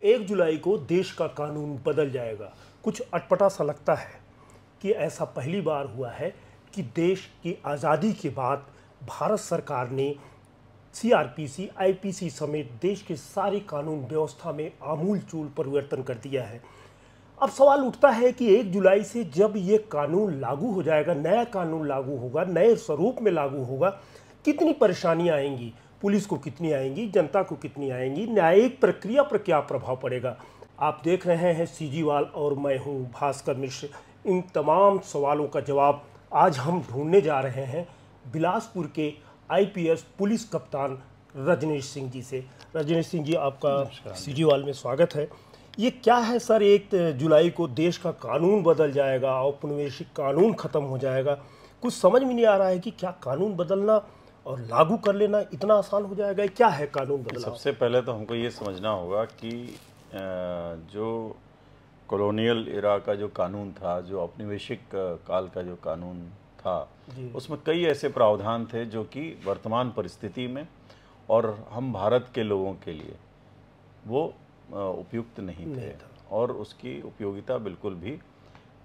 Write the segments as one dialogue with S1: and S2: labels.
S1: 1 जुलाई को देश का कानून बदल जाएगा। कुछ अटपटा सा लगता है कि ऐसा पहली बार हुआ है कि देश की आज़ादी के बाद भारत सरकार ने सीआरपीसी, आईपीसी समेत देश के सारे कानून व्यवस्था में आमूलचूल परिवर्तन कर दिया है। अब सवाल उठता है कि 1 जुलाई से जब ये कानून लागू हो जाएगा, नया कानून लागू होगा, नए स्वरूप में लागू होगा, कितनी परेशानियां आएंगी, पुलिस को कितनी आएंगी, जनता को कितनी आएंगी, न्यायिक प्रक्रिया पर क्या प्रभाव पड़ेगा। आप देख रहे हैं सीजीवाल और मैं हूं भास्कर मिश्र। इन तमाम सवालों का जवाब आज हम ढूंढने जा रहे हैं बिलासपुर के आईपीएस पुलिस कप्तान रजनीश सिंह जी से। रजनीश सिंह जी, आपका सीजीवाल में स्वागत है। ये क्या है सर, 1 जुलाई को देश का कानून बदल जाएगा, औपनिवेशिक कानून खत्म हो जाएगा। कुछ समझ में नहीं आ रहा है कि क्या कानून बदलना और लागू कर लेना इतना आसान हो जाएगा। क्या है कानून बदलाव?
S2: सबसे पहले तो हमको ये समझना होगा कि जो कॉलोनियल एरा का जो कानून था, जो औपनिवेशिक काल का जो कानून था, उसमें कई ऐसे प्रावधान थे जो कि वर्तमान परिस्थिति में और हम भारत के लोगों के लिए वो उपयुक्त नहीं थे और उसकी उपयोगिता बिल्कुल भी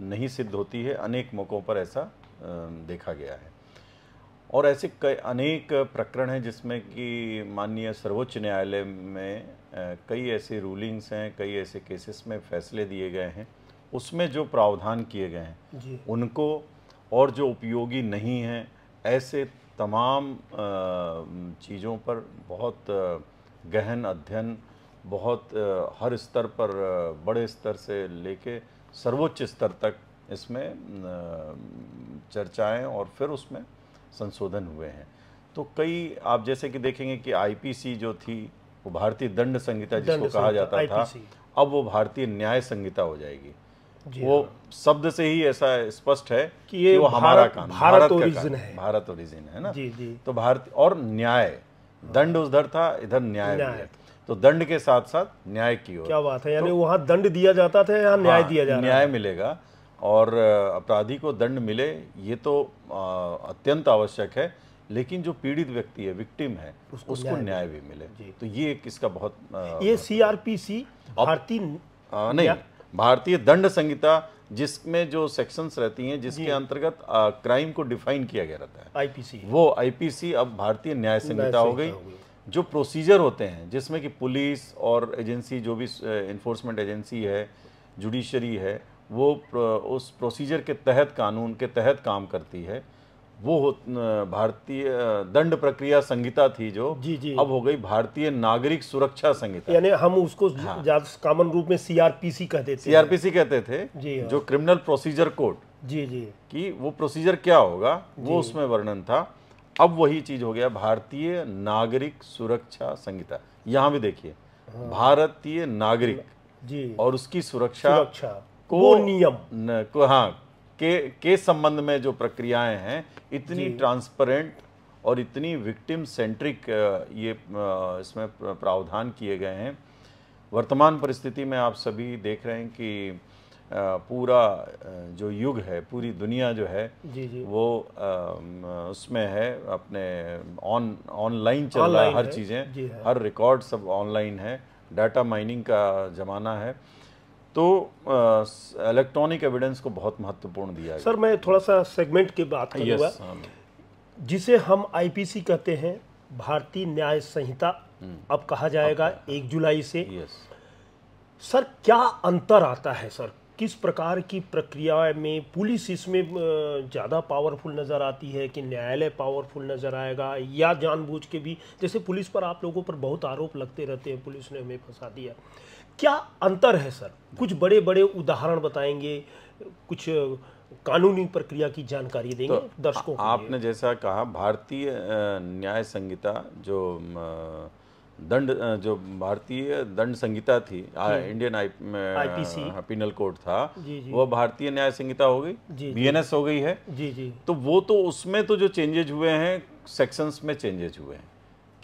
S2: नहीं सिद्ध होती है। अनेक मौक़ों पर ऐसा देखा गया है और ऐसे अनेक प्रकरण हैं जिसमें कि माननीय सर्वोच्च न्यायालय में कई ऐसे रूलिंग्स हैं, कई ऐसे केसेस में फैसले दिए गए हैं, उसमें जो प्रावधान किए गए हैं उनको और जो उपयोगी नहीं हैं, ऐसे तमाम चीज़ों पर बहुत गहन अध्ययन, बहुत हर स्तर पर, बड़े स्तर से लेके सर्वोच्च स्तर तक इसमें चर्चाएं और फिर उसमें संशोधन हुए हैं। तो कई आप जैसे कि देखेंगे कि आईपीसी जो थी वो भारतीय दंड संहिता जिसको कहा जाता था, अब वो भारतीय न्याय संहिता हो जाएगी। वो शब्द से ही ऐसा स्पष्ट है कि वो हमारा कानून, भारत ओरिजिन है, भारत ओरिजिन है ना। तो भारत और न्याय, दंड उधर था, इधर न्याय भी है। तो दंड के साथ साथ न्याय की ओर।
S1: क्या बात है, यानी तो वहाँ दंड दिया जाता था, यहाँ न्याय दिया जा रहा है।
S2: न्याय मिलेगा और अपराधी को दंड मिले, ये तो अत्यंत आवश्यक है, लेकिन जो पीड़ित व्यक्ति है, विक्टिम है, उसको न्याय भी मिले। तो ये एक इसका बहुत
S1: ये सीआरपीसी
S2: भारतीय दंड संहिता, जिसमें जो सेक्शंस रहती हैं जिसके अंतर्गत क्राइम को डिफाइन किया गया रहता है,
S1: आईपीसी,
S2: वो आईपीसी अब भारतीय न्याय संहिता हो गई। जो प्रोसीजर होते हैं जिसमें कि पुलिस और एजेंसी, जो भी इन्फोर्समेंट एजेंसी है, जुडिशरी है, वो उस प्रोसीजर के तहत, कानून के तहत काम करती है, वो भारतीय दंड प्रक्रिया संहिता थी जो अब हो गई भारतीय नागरिक सुरक्षा संहिता।
S1: यानी हम उसको ज्यादा कॉमन रूप में सीआरपीसी कहते थे।
S2: सीआरपीसी कहते थे, जो क्रिमिनल प्रोसीजर कोड कि वो प्रोसीजर क्या होगा वो उसमें वर्णन था। अब वही चीज हो गया भारतीय नागरिक सुरक्षा संहिता। यहाँ भी देखिए, भारतीय नागरिक और उसकी सुरक्षा
S1: को नियम
S2: के संबंध में जो प्रक्रियाएं हैं, इतनी ट्रांसपेरेंट और इतनी विक्टिम सेंट्रिक ये इसमें प्रावधान किए गए हैं। वर्तमान परिस्थिति में आप सभी देख रहे हैं कि पूरा जो युग है, पूरी दुनिया जो है वो उसमें है, अपने ऑनलाइन चल रहा है, हर चीज़ें, हर रिकॉर्ड सब ऑनलाइन है, डाटा माइनिंग का ज़माना है। तो इलेक्ट्रॉनिक एविडेंस को बहुत महत्वपूर्ण दिया है।
S1: सर, मैं थोड़ा सा सेगमेंट की बात करूँगा, जिसे हम आईपीसी कहते हैं, भारतीय न्याय संहिता अब कहा जाएगा 1 जुलाई से। सर, क्या अंतर आता है सर? किस प्रकार की प्रक्रिया में पुलिस इसमें ज़्यादा पावरफुल नज़र आती है कि न्यायालय पावरफुल नज़र आएगा, या जानबूझ के भी, जैसे पुलिस पर आप लोगों पर बहुत आरोप लगते रहते हैं, पुलिस ने हमें फंसा दिया, क्या अंतर है सर? कुछ बड़े बड़े उदाहरण बताएंगे, कुछ कानूनी प्रक्रिया की जानकारी देंगे तो दर्शकों को?
S2: आपने जैसा कहा, भारतीय न्याय संहिता जो भारतीय दंड संहिता थी, इंडियन आईपीसी पिनल कोड था, वो भारतीय न्याय संहिता हो गई, बीएनएस हो गई है। तो वो तो उसमें तो जो चेंजेज हुए हैं, सेक्शंस में चेंजेज हुए हैं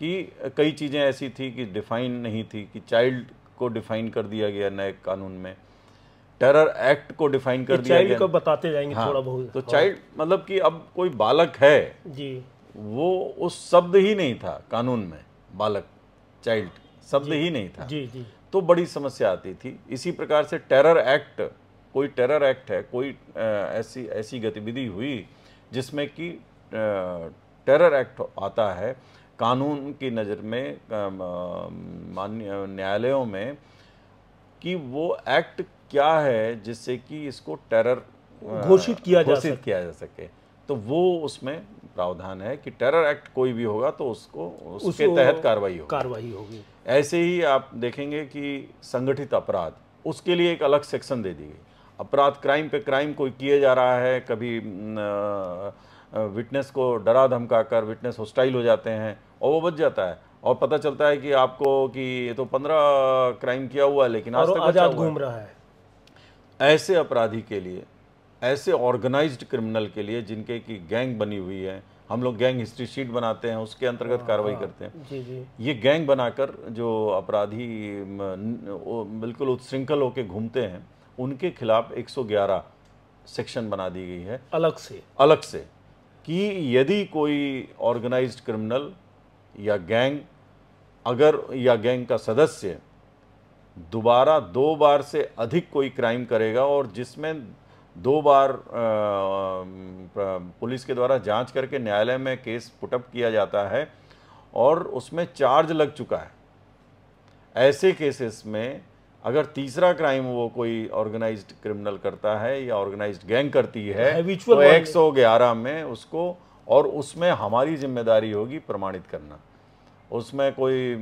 S2: कि कई चीज़ें ऐसी थी कि डिफाइन नहीं थी, कि चाइल्ड को डिफाइन कर दिया गया नए कानून में, टेरर एक्ट को डिफाइन कर दिया गया।
S1: को बताते जाएंगे थोड़ा बहुत।
S2: तो चाइल्ड मतलब कि अब कोई बालक है, वो उस शब्द ही नहीं था कानून में, बालक, चाइल्ड शब्द ही नहीं था। तो बड़ी समस्या आती थी। इसी प्रकार से टेरर एक्ट, कोई टेरर एक्ट है, कोई ऐसी गतिविधि हुई जिसमें कि टेरर एक्ट आता है, कानून की नज़र में माननीय न्यायालयों में कि वो एक्ट क्या है जिससे कि इसको टेरर
S1: घोषित किया जा
S2: सके। तो वो उसमें प्रावधान है कि टेरर एक्ट कोई भी होगा तो उसके तहत कार्रवाई होगी। ऐसे ही आप देखेंगे कि संगठित अपराध, उसके लिए एक अलग सेक्शन दे दी गई। अपराध, क्राइम पे क्राइम कोई किए जा रहा है, कभी विटनेस को डरा धमका कर विटनेस हॉस्टाइल हो जाते हैं और वो बच जाता है, और पता चलता है कि आपको कि ये तो 15 क्राइम किया हुआ है लेकिन आज तक
S1: आजाद घूम रहा है।
S2: ऐसे अपराधी के लिए, ऐसे ऑर्गेनाइज्ड क्रिमिनल के लिए जिनके की गैंग बनी हुई है, हम लोग गैंग हिस्ट्री शीट बनाते हैं, उसके अंतर्गत कार्रवाई करते हैं।
S1: जी। ये
S2: गैंग बनाकर जो अपराधी बिल्कुल उत्श्रृंखल होकर घूमते हैं, उनके खिलाफ 111 सेक्शन बना दी गई है अलग से कि यदि कोई ऑर्गेनाइज्ड क्रिमिनल या गैंग या गैंग का सदस्य दोबारा 2 बार से अधिक कोई क्राइम करेगा और जिसमें 2 बार पुलिस के द्वारा जांच करके न्यायालय में केस पुटअप किया जाता है और उसमें चार्ज लग चुका है, ऐसे केसेस में अगर तीसरा क्राइम वो कोई ऑर्गेनाइज्ड क्रिमिनल करता है या ऑर्गेनाइज्ड गैंग करती है तो 111 में उसको, और उसमें हमारी जिम्मेदारी होगी प्रमाणित करना। उसमें कोई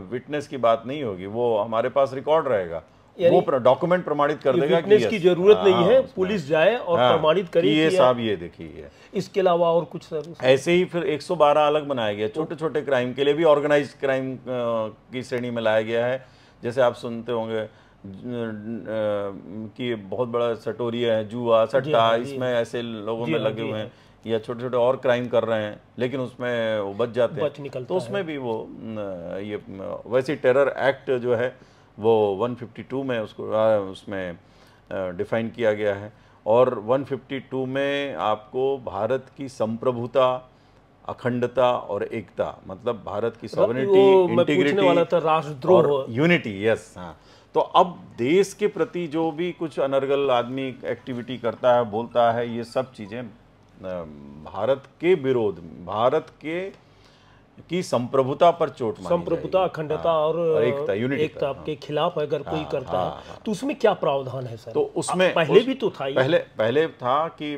S2: विटनेस की बात नहीं होगी, वो हमारे पास रिकॉर्ड रहेगा, वो डॉक्यूमेंट प्रमाणित कर देगा कि
S1: विटनेस की जरूरत नहीं है, पुलिस जाए और प्रमाणित करे
S2: कि ये साहब ये देखिए।
S1: इसके अलावा और कुछ सर
S2: ऐसे ही फिर 112 अलग बनाया गया, छोटे छोटे क्राइम के लिए भी ऑर्गेनाइज्ड क्राइम की श्रेणी में लाया गया है। जैसे आप सुनते होंगे कि बहुत बड़ा सटोरिया है, जुआ, सट्टा, इसमें ऐसे लोगों में लगे हुए हैं या छोटे छोटे और क्राइम कर रहे हैं लेकिन उसमें वो बच जाते हैं, तो उसमें भी वो ये वैसे टेरर एक्ट जो है वो 152 में उसमें डिफाइन किया गया है। और 152 में आपको भारत की संप्रभुता, अखंडता और एकता, मतलब भारत की सॉवरेनिटी, इंटीग्रिटी,
S1: राष्ट्रद्रोह
S2: और यूनिटी, यस। हाँ, तो अब देश के प्रति जो भी कुछ अनर्गल आदमी एक्टिविटी करता है, बोलता है, ये सब चीज़ें भारत के विरोध, भारत की संप्रभुता पर चोट मानी,
S1: संप्रभुता, अखंडता और
S2: एकता
S1: के खिलाफ अगर कोई करता है तो उसमें क्या प्रावधान है सर?
S2: तो उसमें
S1: पहले भी तो था,
S2: पहले था कि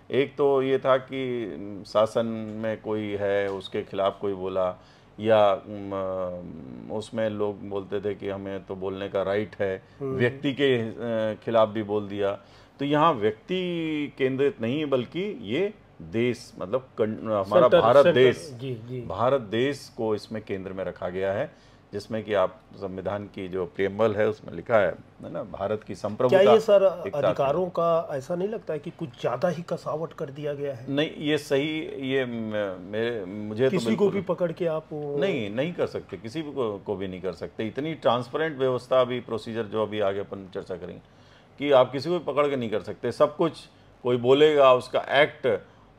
S2: एक तो ये था कि शासन में कोई है उसके खिलाफ कोई बोला, या उसमें लोग बोलते थे कि हमें तो बोलने का राइट है, व्यक्ति के खिलाफ भी बोल दिया। तो यहाँ व्यक्ति केंद्रित नहीं बल्कि ये देश, मतलब हमारा भारत देश को इसमें केंद्र में रखा गया है, जिसमें कि आप संविधान की जो प्रेम्बल है उसमें लिखा है ना, भारत की संप्रभुता।
S1: क्या ये सर अधिकारों का ऐसा नहीं लगता है कि कुछ ज्यादा ही कसावट कर दिया गया है?
S2: नहीं, ये सही, ये मुझे
S1: किसी को भी पकड़ के आप
S2: नहीं कर सकते, किसी को भी नहीं कर सकते। इतनी ट्रांसपेरेंट व्यवस्था, अभी प्रोसीजर जो अभी आगे अपन चर्चा करेंगे कि आप किसी को भी पकड़ के नहीं कर सकते। सब कुछ कोई बोलेगा, उसका एक्ट,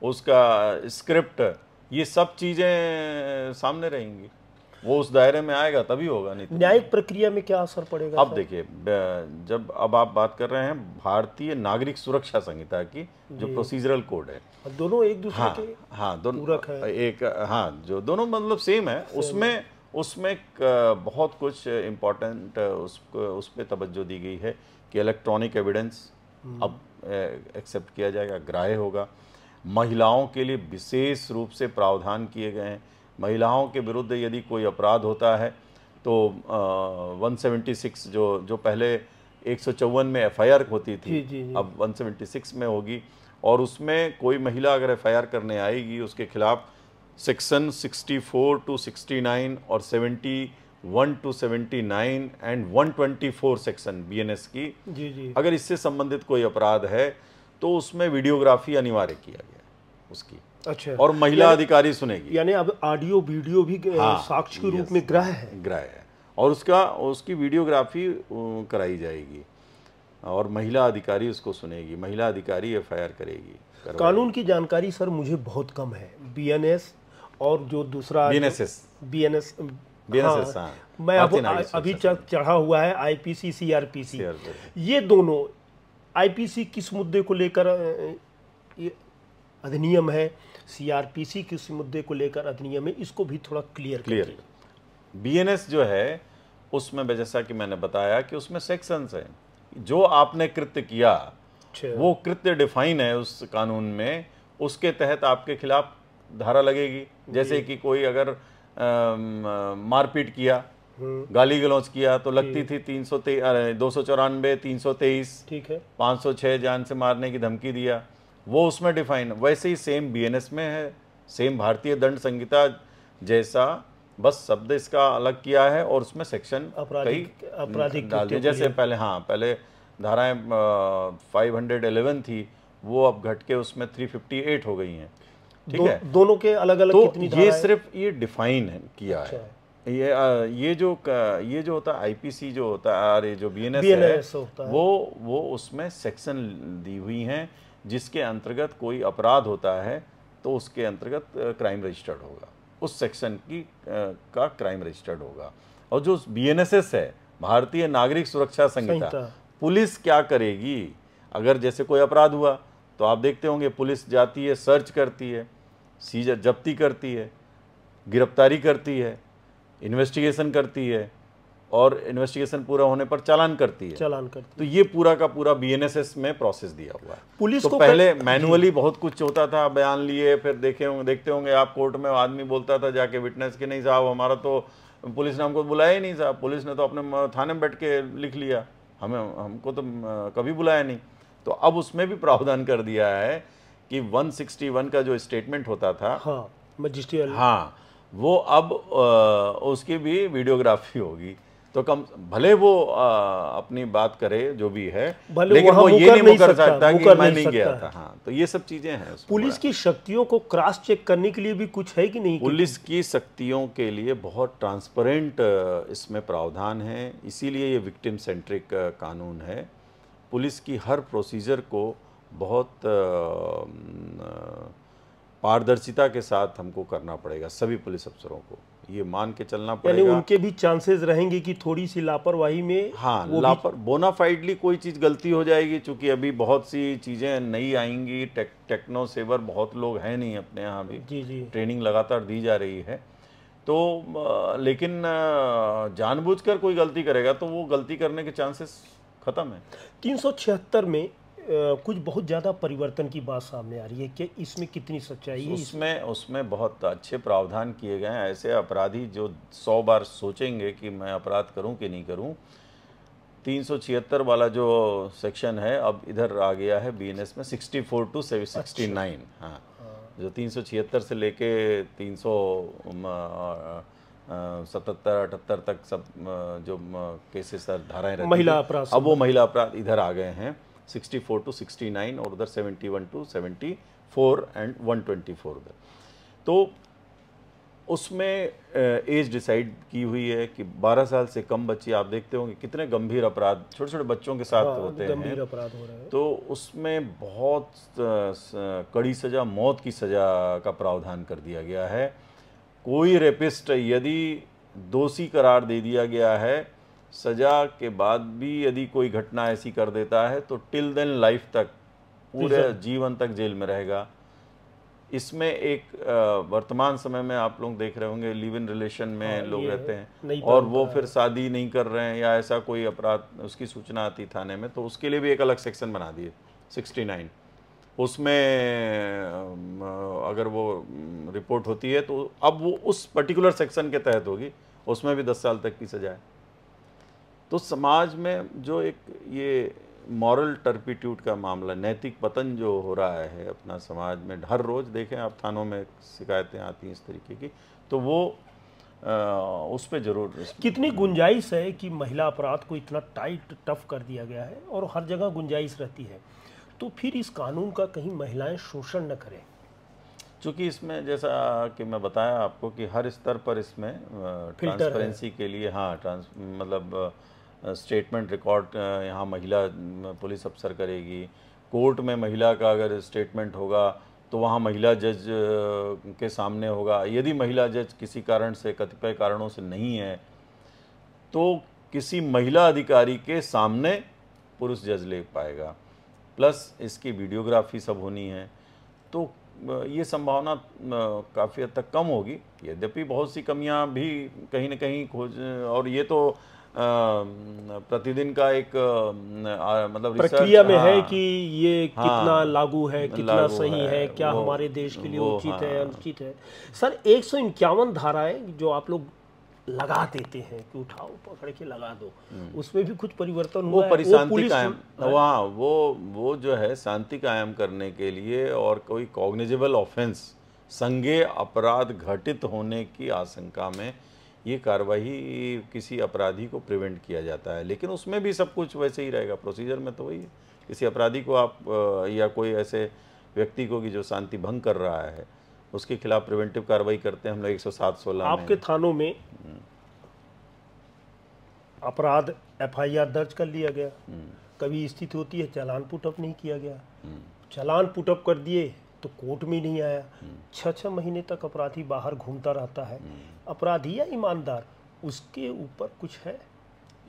S2: उसका स्क्रिप्ट, ये सब चीज़ें सामने रहेंगी, वो उस दायरे में आएगा तभी होगा, नहीं तो
S1: न्यायिक प्रक्रिया में क्या असर पड़ेगा?
S2: अब देखिए, जब अब आप बात कर रहे हैं भारतीय नागरिक सुरक्षा संहिता की, जो प्रोसीजरल कोड है,
S1: दोनों एक दूसरे के
S2: दोनों
S1: पूरक है।
S2: एक जो दोनों मतलब सेम है, उसमें बहुत कुछ इम्पोर्टेंट उस पर तवज्जो दी गई है कि इलेक्ट्रॉनिक एविडेंस अब एक्सेप्ट किया जाएगा, ग्राह्य होगा। महिलाओं के लिए विशेष रूप से प्रावधान किए गए हैं। महिलाओं के विरुद्ध यदि कोई अपराध होता है तो 176 जो पहले 154 में एफआईआर होती थी, अब 176 में होगी, और उसमें कोई महिला अगर एफआईआर करने आएगी उसके खिलाफ सेक्शन 64 to 69 और 71 to 79 एंड 124 सेक्शन बीएनएस की, अगर इससे संबंधित कोई अपराध है तो उसमें वीडियोग्राफी अनिवार्य किया गया उसकी।
S1: अच्छा,
S2: और महिला अधिकारी सुनेगी,
S1: यानी अब ऑडियो वीडियो भी साक्ष्य के रूप में ग्राह्य है,
S2: और उसकी वीडियोग्राफी कराई जाएगी और महिला अधिकारी उसको सुनेगी, महिला अधिकारी एफआईआर करेगी।
S1: कानून की जानकारी सर मुझे बहुत कम है, बीएनएस और जो दूसरा
S2: बीएनएसएस।
S1: हाँ, मैं अभी चढ़ा हुआ है आईपीसी सीआरपीसी। ये दोनों आईपीसी किस मुद्दे को लेकर ये अधिनियम है, सीआरपीसी किस मुद्दे को लेकर अधिनियम है, इसको भी थोड़ा क्लियर करिए।
S2: बीएनएस जो है उसमें जैसा कि मैंने बताया कि उसमें सेक्शंस हैं, जो आपने कृत्य किया वो कृत्य डिफाइन है उस कानून में, उसके तहत आपके खिलाफ धारा लगेगी। जैसे कि कोई अगर मारपीट किया, गाली गलौज किया तो लगती थी 294, 323, ठीक है, 506 जान से मारने की धमकी दिया, वो उसमें डिफाइन। वैसे ही सेम बीएनएस में है, सेम भारतीय दंड संहिता जैसा, बस शब्द इसका अलग किया है और उसमें सेक्शन कई डाल दिए। जैसे पहले धाराएं 511 थी, वो अब घट के उसमें 358 हो गई हैं। ठीक है,
S1: दोनों के अलग अलग
S2: तो
S1: कितनी
S2: ये सिर्फ ये डिफाइन है किया है। ये जो होता है आईपीसी जो होता है और ये जो बीएनएस है वो उसमें सेक्शन दी हुई हैं जिसके अंतर्गत कोई अपराध होता है तो उसके अंतर्गत क्राइम रजिस्टर्ड होगा, उस सेक्शन का क्राइम रजिस्टर्ड होगा। और जो बीएनएसएस है, भारतीय नागरिक सुरक्षा संहिता, पुलिस क्या करेगी अगर जैसे कोई अपराध हुआ तो आप देखते होंगे पुलिस जाती है, सर्च करती है, सीजर जब्ती करती है, गिरफ्तारी करती है, इन्वेस्टिगेशन करती है और इन्वेस्टिगेशन पूरा होने पर चालान करती है। तो ये पूरा का पूरा बीएनएसएस में प्रोसेस दिया हुआ है। पुलिस तो पहले मैनुअली बहुत कुछ होता था, बयान लिए, फिर देखते होंगे आप कोर्ट में आदमी बोलता था जाके विटनेस के, नहीं साहब हमारा तो पुलिस ने हमको बुलाया ही नहीं साहब, पुलिस ने तो अपने थाने में बैठ के लिख लिया, हमको तो कभी बुलाया नहीं। तो अब उसमें भी प्रावधान कर दिया है कि 161 का जो स्टेटमेंट होता था,
S1: मजिस्ट्रियल,
S2: वो अब उसकी भी वीडियोग्राफी होगी। तो कम भले वो अपनी बात करे जो भी है, लेकिन वो ये नहीं कर सकता कि मैं नहीं गया था। तो ये सब चीजें हैं।
S1: पुलिस की शक्तियों को क्रॉस चेक करने के लिए भी कुछ है कि नहीं?
S2: पुलिस की शक्तियों के लिए बहुत ट्रांसपेरेंट इसमें प्रावधान है, इसीलिए ये विक्टिम सेंट्रिक कानून है। पुलिस की हर प्रोसीजर को बहुत पारदर्शिता के साथ हमको करना पड़ेगा, सभी पुलिस अफसरों को ये मान के चलना पड़ेगा।
S1: यानी उनके भी चांसेस रहेंगे कि थोड़ी सी लापरवाही में,
S2: बोनाफाइडली कोई चीज़ गलती हो जाएगी, चूंकि अभी बहुत सी चीज़ें नई आएंगी, टेक्नो सेवर बहुत लोग हैं नहीं अपने यहाँ भी, जी। ट्रेनिंग लगातार दी जा रही है। तो लेकिन जानबूझकर कोई गलती करेगा तो वो गलती करने के चांसेस खत्म है।
S1: 376 में कुछ बहुत ज़्यादा परिवर्तन की बात सामने आ रही है कि इसमें कितनी सच्चाई है?
S2: उसमें बहुत अच्छे प्रावधान किए गए हैं। ऐसे अपराधी जो 100 बार सोचेंगे कि मैं अपराध करूं कि नहीं करूं, 376 वाला जो सेक्शन है अब इधर आ गया है बीएनएस में 64 to 69। हाँ, जो 376 से लेके 377-78 तक सब जो केसेस धाराएं रहती
S1: महिला अपराध,
S2: अब वो महिला अपराध इधर आ गए हैं 64 to 69 और उधर 71 to 74 एंड 124 उधर। तो उसमें एज डिसाइड की हुई है कि 12 साल से कम बच्चे, आप देखते होंगे कितने गंभीर अपराध छोटे छोटे बच्चों के साथ होते हैं,
S1: गंभीर अपराध हो रहे हैं।
S2: तो उसमें बहुत कड़ी सजा, मौत की सजा का प्रावधान कर दिया गया है। कोई रेपिस्ट यदि दोषी करार दे दिया गया है, सजा के बाद भी यदि कोई घटना ऐसी कर देता है तो टिल देन लाइफ तक, पूरे जीवन तक जेल में रहेगा। इसमें एक वर्तमान समय में आप लोग देख रहे होंगे लिव इन रिलेशन में लोग रहते हैं और वो फिर शादी नहीं कर रहे हैं या ऐसा कोई अपराध उसकी सूचना आती थाने में, तो उसके लिए भी एक अलग सेक्शन बना दिए 69। उसमें अगर वो रिपोर्ट होती है तो अब वो उस पर्टिकुलर सेक्शन के तहत होगी, उसमें भी 10 साल तक की सजा है। तो समाज में जो एक ये मॉरल टर्पिट्यूड का मामला, नैतिक पतन जो हो रहा है अपना समाज में, हर रोज़ देखें आप थानों में शिकायतें आती हैं इस तरीके की, तो वो उस पर जरूर
S1: कितनी गुंजाइश है कि महिला अपराध को इतना टाइट टफ कर दिया गया है और हर जगह गुंजाइश रहती है, तो फिर इस कानून का कहीं महिलाएं शोषण न करें?
S2: चूँकि इसमें जैसा कि मैं बताया आपको कि हर स्तर पर इसमें ट्रांसपेरेंसी के लिए, मतलब स्टेटमेंट रिकॉर्ड यहाँ महिला पुलिस अफसर करेगी, कोर्ट में महिला का अगर स्टेटमेंट होगा तो वहाँ महिला जज के सामने होगा। यदि महिला जज किसी कारण से, कतिपय कारणों से नहीं है, तो किसी महिला अधिकारी के सामने पुरुष जज ले पाएगा। प्लस इसकी वीडियोग्राफी सब होनी है, तो ये संभावना काफ़ी हद तक कम होगी। यद्यपि बहुत सी कमियां भी कहीं न कहीं खोज, और ये तो प्रतिदिन का एक मतलब
S1: प्रक्रिया में है
S2: हाँ,
S1: कि ये कितना लागू है, कितना सही है, क्या हमारे देश के लिए उचित है, अनुचित है। सर 151 धाराएं जो आप लोग लगा देते हैं कि उठाओ पकड़ के लगा दो, उसमें भी कुछ परिवर्तन हुआ है?
S2: परिशांति कायम, वहाँ वो जो है शांति कायम करने के लिए, और कोई कॉग्निजेबल ऑफेंस, संज्ञेय अपराध घटित होने की आशंका में ये कार्रवाई किसी अपराधी को प्रिवेंट किया जाता है। लेकिन उसमें भी सब कुछ वैसे ही रहेगा, प्रोसीजर में तो वही है। किसी अपराधी को आप या कोई ऐसे व्यक्ति को कि जो शांति भंग कर रहा है, उसके खिलाफ प्रिवेंटिव कार्रवाई करते हैं हम लोग 107-16
S1: आपके थानों में अपराध FIR दर्ज कर लिया गया, कभी स्थिति होती है चालान पुटअप नहीं किया गया, चालान पुटअप कर दिए तो कोर्ट में नहीं आया, 6-6 महीने तक अपराधी बाहर घूमता रहता है। अपराधी या ईमानदार, उसके ऊपर कुछ है?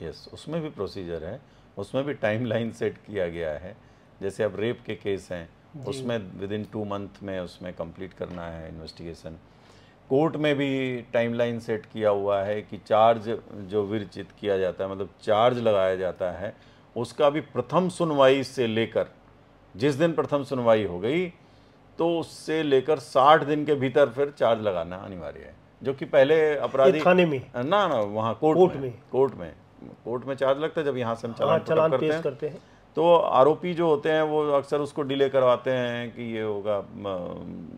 S2: यस, उसमें भी प्रोसीजर है, उसमें भी टाइमलाइन सेट किया गया है। जैसे अब रेप के केस हैं, उसमें विदिन 2 मंथ में उसमें कंप्लीट करना है इन्वेस्टिगेशन। कोर्ट में भी टाइमलाइन सेट किया हुआ है कि चार्ज जो विरचित किया जाता है, मतलब चार्ज लगाया जाता है, उसका भी प्रथम सुनवाई से लेकर, जिस दिन प्रथम सुनवाई हो गई तो उससे लेकर 60 दिन के भीतर फिर चार्ज लगाना अनिवार्य है। जो कि पहले अपराधी
S1: थाने में
S2: ना वहाँ कोर्ट में चार्ज लगता है। जब यहाँ से हम चालान पेश करते हैं तो आरोपी जो होते हैं वो अक्सर उसको डिले करवाते हैं कि ये होगा,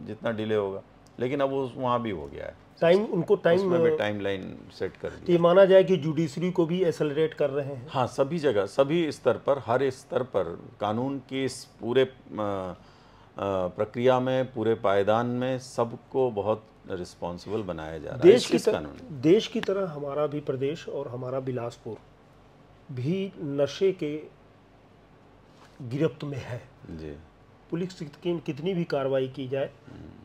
S2: जितना डिले होगा। लेकिन अब वो वहाँ भी हो गया है,
S1: उनको
S2: टाइम लाइन सेट कर दी।
S1: ये माना जाए कि जुडिशरी को भी एक्सेलरेट कर रहे हैं।
S2: हाँ, सभी जगह, सभी स्तर पर, हर स्तर पर कानून की इस पूरे प्रक्रिया में, पूरे पायदान में सबको बहुत रिस्पॉन्सिबल बनाया जा रहा है।
S1: देश की तरह हमारा भी प्रदेश और हमारा बिलासपुर भी नशे के गिरफ्त में है
S2: जी।
S1: पुलिस कितनी भी कार्रवाई की जाए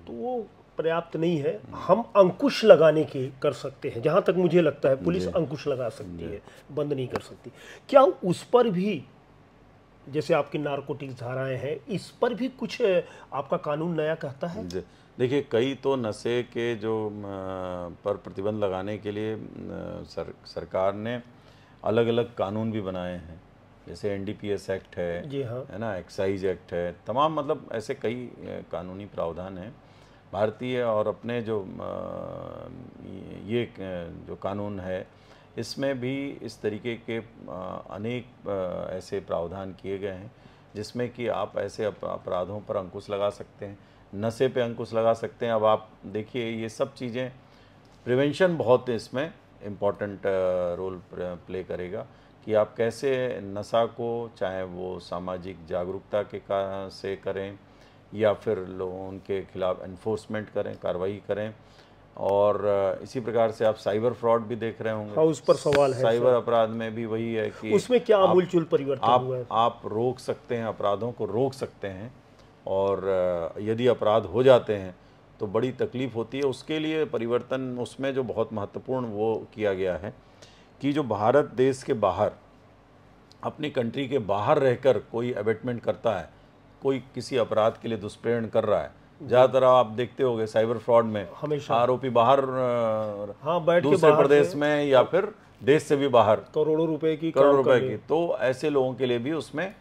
S1: तो वो पर्याप्त नहीं है। हम अंकुश लगाने के कर सकते हैं, जहाँ तक मुझे लगता है पुलिस अंकुश लगा सकती है, बंद नहीं कर सकती। क्या उस पर भी, जैसे आपकी नारकोटिक्स धाराएं हैं, इस पर भी कुछ आपका कानून नया कहता है?
S2: देखिए, कई तो नशे के जो पर प्रतिबंध लगाने के लिए सरकार ने अलग अलग कानून भी बनाए हैं। जैसे NDPS एक्ट है,
S1: जी हाँ,
S2: है ना, एक्साइज एक्ट है, तमाम मतलब ऐसे कई कानूनी प्रावधान हैं भारतीय। और अपने जो ये जो कानून है, इसमें भी इस तरीके के अनेक ऐसे प्रावधान किए गए हैं जिसमें कि आप ऐसे अपराधों पर अंकुश लगा सकते हैं, नशे पे अंकुश लगा सकते हैं। अब आप देखिए, ये सब चीज़ें, प्रिवेंशन बहुत इसमें इम्पॉर्टेंट रोल प्ले करेगा कि आप कैसे नशा को, चाहे वो सामाजिक जागरूकता के से करें या फिर लोगों उनके खिलाफ एनफोर्समेंट करें, कार्रवाई करें। और इसी प्रकार से आप साइबर फ्रॉड भी देख रहे होंगे।
S1: हाँ, उस पर सवाल है।
S2: साइबर अपराध में भी वही है कि
S1: उसमें क्या आमूलचूल परिवर्तन हुआ है?
S2: आप रोक सकते हैं, अपराधों को रोक सकते हैं। और यदि अपराध हो जाते हैं तो बड़ी तकलीफ होती है। उसके लिए परिवर्तन, उसमें जो बहुत महत्वपूर्ण वो किया गया है कि जो भारत देश के बाहर, अपनी कंट्री के बाहर रहकर कोई अबेटमेंट करता है, कोई किसी अपराध के लिए दुष्प्रेरण कर रहा है, ज़्यादातर आप देखते होंगे साइबर फ्रॉड में हमेशा आरोपी बाहर,
S1: बैठ के
S2: दूसरे प्रदेश में या फिर देश से भी बाहर,
S1: करोड़ों रुपए की।
S2: तो ऐसे लोगों के लिए भी उसमें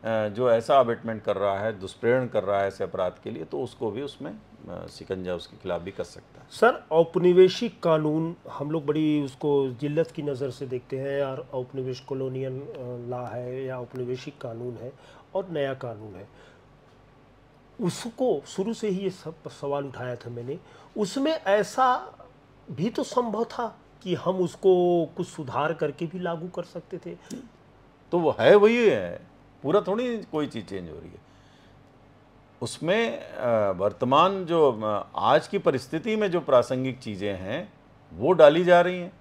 S2: जो ऐसा अबेटमेंट कर रहा है, दुष्प्रेरण कर रहा है ऐसे अपराध के लिए, तो उसको भी उसमें शिकंजा उसके खिलाफ भी कर सकता है।
S1: सर, औपनिवेशिक कानून हम लोग बड़ी उसको जिल्लत की नज़र से देखते हैं यार। औपनिवेश कॉलोनियल लॉ है या औपनिवेशिक कानून है और नया कानून है, उसको शुरू से ही ये सब सवाल उठाया था मैंने। उसमें ऐसा भी तो संभव था कि हम उसको कुछ सुधार करके भी लागू कर सकते थे।
S2: तो वो है, वही है, पूरा थोड़ी कोई चीज़ चेंज हो रही है उसमें। वर्तमान जो आज की परिस्थिति में जो प्रासंगिक चीज़ें हैं वो डाली जा रही हैं,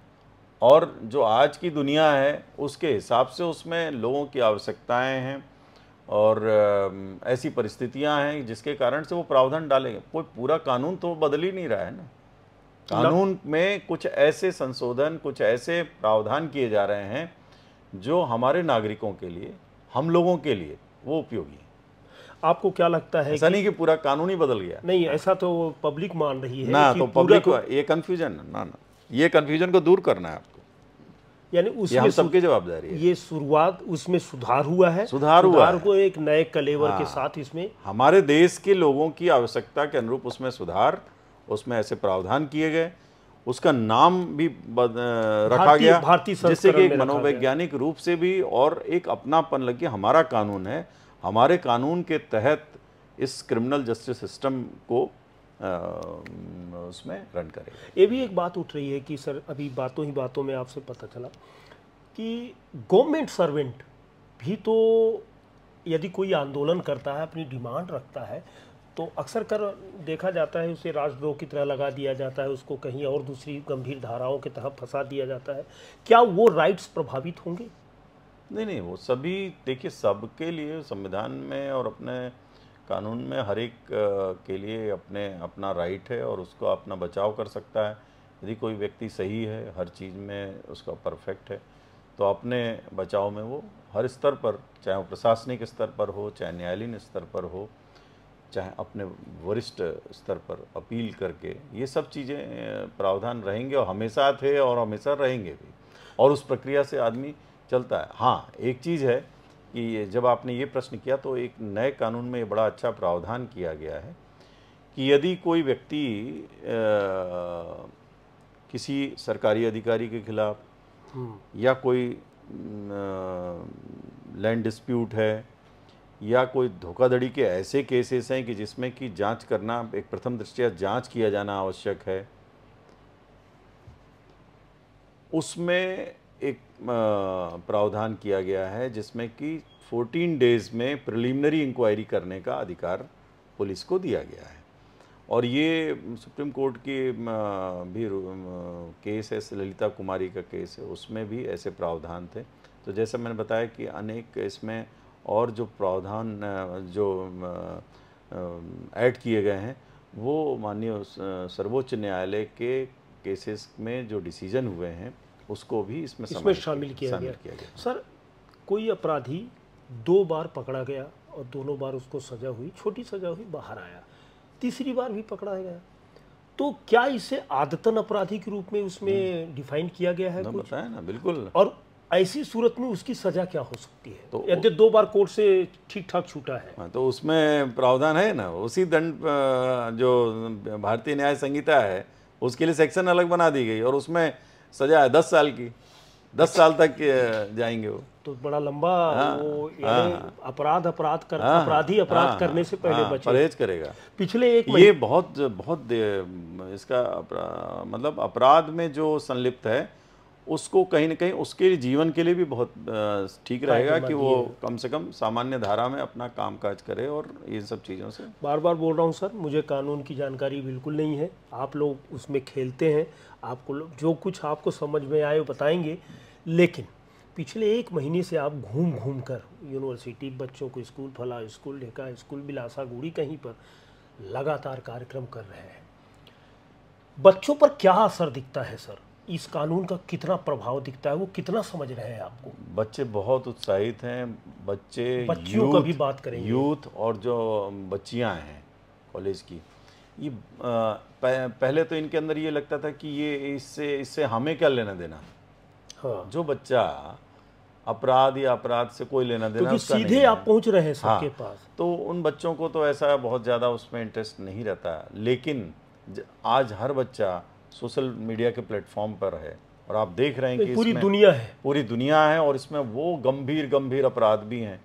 S2: और जो आज की दुनिया है उसके हिसाब से उसमें लोगों की आवश्यकताएं हैं और ऐसी परिस्थितियां हैं जिसके कारण से वो प्रावधान डालेंगे। कोई पूरा कानून तो बदल ही नहीं रहा है ना। कानून में कुछ ऐसे संशोधन, कुछ ऐसे प्रावधान किए जा रहे हैं जो हमारे नागरिकों के लिए, हम लोगों के लिए वो उपयोगी है।
S1: आपको क्या लगता है
S2: ऐसा नहीं कि पूरा कानून ही बदल गया?
S1: नहीं, ऐसा तो पब्लिक मान रही है
S2: ना,
S1: कि
S2: तो पब्लिक ये कंफ्यूजन ना, ये कंफ्यूजन को दूर करना है आपको,
S1: यानी उसमें
S2: हम सबकी जवाबदारी है।
S1: ये शुरुआत, उसमें सुधार हुआ है,
S2: सुधार हुआ है।
S1: को एक नए कलेवर के साथ इसमें
S2: हमारे देश के लोगों की आवश्यकता के अनुरूप उसमें सुधार, उसमें ऐसे प्रावधान किए गए, उसका नाम भी रखा गया जिससे कि एक मनोवैज्ञानिक रूप से भी और एक अपनापन लगे। हमारा कानून है, हमारे कानून के तहत इस क्रिमिनल जस्टिस सिस्टम को उसमें रन करेगा।
S1: ये भी एक बात उठ रही है कि सर, अभी बातों ही बातों में आपसे पता चला कि गवर्नमेंट सर्वेंट भी तो यदि कोई आंदोलन करता है, अपनी डिमांड रखता है, तो अक्सर कर देखा जाता है उसे राजद्रोह की तरह लगा दिया जाता है, उसको कहीं और दूसरी गंभीर धाराओं के तहत फंसा दिया जाता है। क्या वो राइट्स प्रभावित होंगे?
S2: नहीं, वो सभी, देखिए, सबके लिए संविधान में और अपने कानून में हर एक के लिए अपना राइट है और उसको अपना बचाव कर सकता है। यदि कोई व्यक्ति सही है, हर चीज़ में उसका परफेक्ट है, तो अपने बचाव में वो हर स्तर पर, चाहे वो प्रशासनिक स्तर पर हो, चाहे न्यायालयीन स्तर पर हो, चाहे अपने वरिष्ठ स्तर पर अपील करके, ये सब चीज़ें प्रावधान रहेंगे और हमेशा थे और हमेशा रहेंगे भी, और उस प्रक्रिया से आदमी चलता है। हाँ, एक चीज़ है कि जब आपने ये प्रश्न किया तो एक नए कानून में ये बड़ा अच्छा प्रावधान किया गया है कि यदि कोई व्यक्ति किसी सरकारी अधिकारी के खिलाफ या कोई लैंड डिस्प्यूट है या कोई धोखाधड़ी के ऐसे केसेस हैं कि जिसमें कि जांच करना, एक प्रथम दृष्टया जांच किया जाना आवश्यक है, उसमें एक प्रावधान किया गया है जिसमें कि 14 डेज में प्रिलिमिनरी इंक्वायरी करने का अधिकार पुलिस को दिया गया है। और ये सुप्रीम कोर्ट की भी केस है, ललिता कुमारी का केस है, उसमें भी ऐसे प्रावधान थे। तो जैसा मैंने बताया कि अनेक इसमें और जो प्रावधान जो ऐड किए गए हैं वो माननीय सर्वोच्च न्यायालय के केसेस में जो डिसीजन हुए हैं उसको भी इसमें
S1: शामिल किया गया। सर, कोई अपराधी 2 बार पकड़ा गया और दोनों बार उसको सजा हुई, छोटी सजा हुई, बाहर आया, तीसरी बार भी पकड़ा गया, तो क्या इसे आदतन अपराधी के रूप में उसमें डिफाइन किया गया है? कुछ
S2: बताया ना, बिल्कुल।
S1: और ऐसी सूरत में उसकी सजा क्या हो सकती है? तो यदि 2 बार कोर्ट से ठीक ठाक छूटा है,
S2: तो उसमें प्रावधान है ना, उसी दंड जो भारतीय न्याय संहिता है उसके लिए सेक्शन अलग बना दी गई और उसमें सजा है 10 साल की, 10 साल तक जाएंगे वो।
S1: तो बड़ा लंबा वो अपराधी अपराध करने से पहले
S2: परहेज करेगा।
S1: पिछले एक
S2: ये बहुत इसका मतलब अपराध में जो संलिप्त है उसको कहीं ना कहीं उसके जीवन के लिए भी बहुत ठीक रहेगा कि वो कम से कम सामान्य धारा में अपना कामकाज करे और ये सब चीज़ों से।
S1: बार बार बोल रहा हूँ सर, मुझे कानून की जानकारी बिल्कुल नहीं है, आप लोग उसमें खेलते हैं, आपको जो कुछ आपको समझ में आए वो बताएंगे, लेकिन पिछले 1 महीने से आप घूम घूम कर यूनिवर्सिटी, बच्चों को स्कूल, फला स्कूल, ढेका स्कूल, बिलासा गुड़ी, कहीं पर लगातार कार्यक्रम कर रहे हैं। बच्चों पर क्या असर दिखता है सर? इस कानून का कितना प्रभाव दिखता है? वो कितना समझ रहे हैं आपको?
S2: बच्चे बहुत उत्साहित हैं,
S1: बच्चियों का भी बात करेंगे,
S2: यूथ और जो बच्चियां हैं कॉलेज की, ये पहले तो इनके अंदर ये लगता था कि ये इससे हमें क्या लेना देना।
S1: हाँ।
S2: जो बच्चा अपराध या अपराध से कोई लेना देना
S1: उसका सीधे नहीं आप पहुंच रहे हैं सबके पास,
S2: तो उन बच्चों को तो ऐसा बहुत ज़्यादा उसमें इंटरेस्ट नहीं रहता। लेकिन आज हर बच्चा सोशल मीडिया के प्लेटफॉर्म पर है और आप देख रहे हैं कि
S1: पूरी दुनिया है और इसमें वो गंभीर अपराध भी हैं।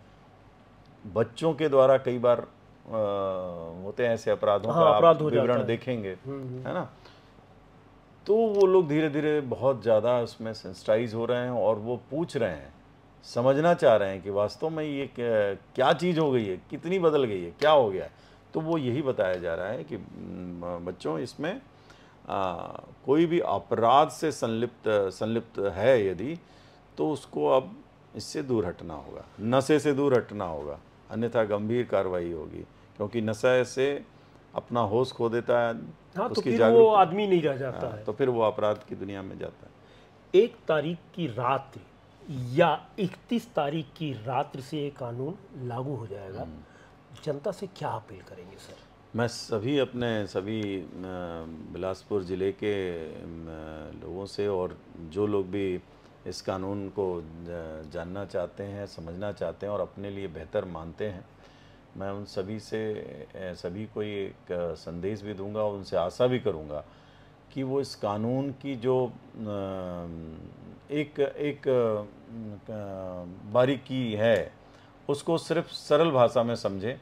S1: बच्चों के द्वारा कई बार होते हैं ऐसे अपराधों का आप विवरण देखेंगे, है ना। तो वो लोग धीरे धीरे बहुत ज़्यादा उसमें सेंसिटाइज हो रहे हैं और वो पूछ रहे हैं, समझना चाह रहे हैं कि वास्तव में ये क्या चीज़ हो गई है, कितनी बदल गई है, क्या हो गया है। तो वो यही बताया जा रहा है कि बच्चों, इसमें कोई भी अपराध से संलिप्त है यदि, तो उसको अब इससे दूर हटना होगा, नशे से दूर हटना होगा,
S2: अन्यथा गंभीर कार्रवाई होगी, क्योंकि नशे से अपना होश खो देता है।
S1: हाँ, तो
S2: उसकी
S1: फिर वो आदमी नहीं रह जाता है,
S2: तो फिर वो अपराध की दुनिया में जाता है।
S1: 1 तारीख की रात या 31 तारीख की रात से ये कानून लागू हो जाएगा। जनता से क्या अपील करेंगे सर?
S2: मैं सभी बिलासपुर ज़िले के लोगों से, और जो लोग भी इस कानून को जानना चाहते हैं, समझना चाहते हैं और अपने लिए बेहतर मानते हैं, मैं उन सभी को एक संदेश भी दूंगा और उनसे आशा भी करूंगा कि वो इस कानून की जो एक बारीकी है उसको सिर्फ सरल भाषा में समझें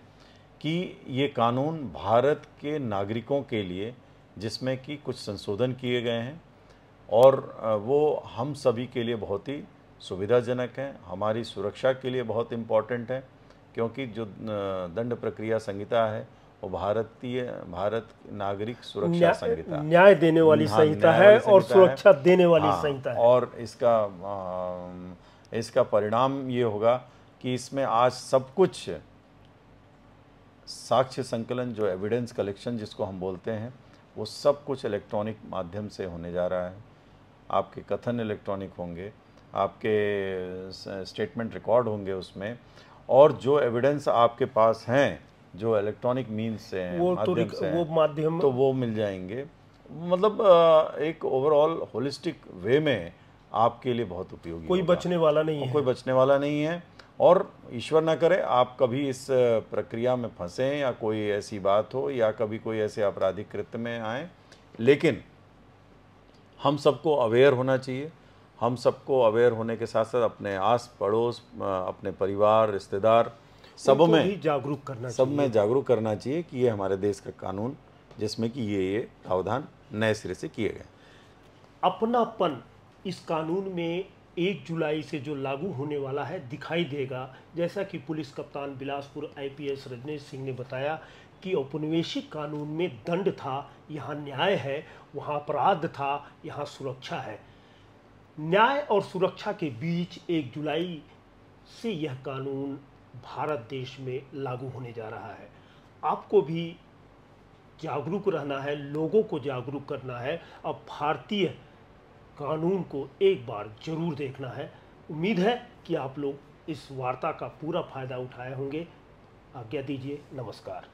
S2: कि ये कानून भारत के नागरिकों के लिए, जिसमें कि कुछ संशोधन किए गए हैं और वो हम सभी के लिए बहुत ही सुविधाजनक हैं, हमारी सुरक्षा के लिए बहुत इम्पॉर्टेंट है, क्योंकि जो दंड प्रक्रिया संहिता है वो भारत नागरिक सुरक्षा संहिता,
S1: न्याय देने वाली संहिता है और सुरक्षा देने वाली संहिता है।
S2: और इसका परिणाम ये होगा कि इसमें आज सब कुछ साक्ष्य संकलन, जो एविडेंस कलेक्शन जिसको हम बोलते हैं, वो सब कुछ इलेक्ट्रॉनिक माध्यम से होने जा रहा है। आपके कथन इलेक्ट्रॉनिक होंगे, आपके स्टेटमेंट रिकॉर्ड होंगे उसमें, और जो एविडेंस आपके पास हैं जो इलेक्ट्रॉनिक मीन्स से हैं, माध्यम तो वो मिल जाएंगे। मतलब एक ओवरऑल होलिस्टिक वे में आपके लिए बहुत उपयोगी,
S1: कोई बचने वाला नहीं है,
S2: कोई बचने वाला नहीं है। और ईश्वर ना करे आप कभी इस प्रक्रिया में फंसें या कोई ऐसी बात हो या कभी कोई ऐसे आपराधिक कृत्य में आए, लेकिन हम सबको अवेयर होना चाहिए। हम सबको अवेयर होने के साथ साथ अपने आस पड़ोस, अपने परिवार, रिश्तेदार, सब में जागरूक करना चाहिए कि ये हमारे देश का कानून, जिसमें कि ये प्रावधान नए सिरे से किए गए।
S1: अपनापन इस कानून में 1 जुलाई से जो लागू होने वाला है दिखाई देगा। जैसा कि पुलिस कप्तान बिलासपुर IPS रजनीश सिंह ने बताया कि औपनिवेशिक कानून में दंड था, यहाँ न्याय है, वहाँ अपराध था, यहाँ सुरक्षा है। न्याय और सुरक्षा के बीच 1 जुलाई से यह कानून भारत देश में लागू होने जा रहा है। आपको भी जागरूक रहना है, लोगों को जागरूक करना है। अब भारतीय कानून को एक बार जरूर देखना है। उम्मीद है कि आप लोग इस वार्ता का पूरा फायदा उठाए होंगे। आज्ञा दीजिए, नमस्कार।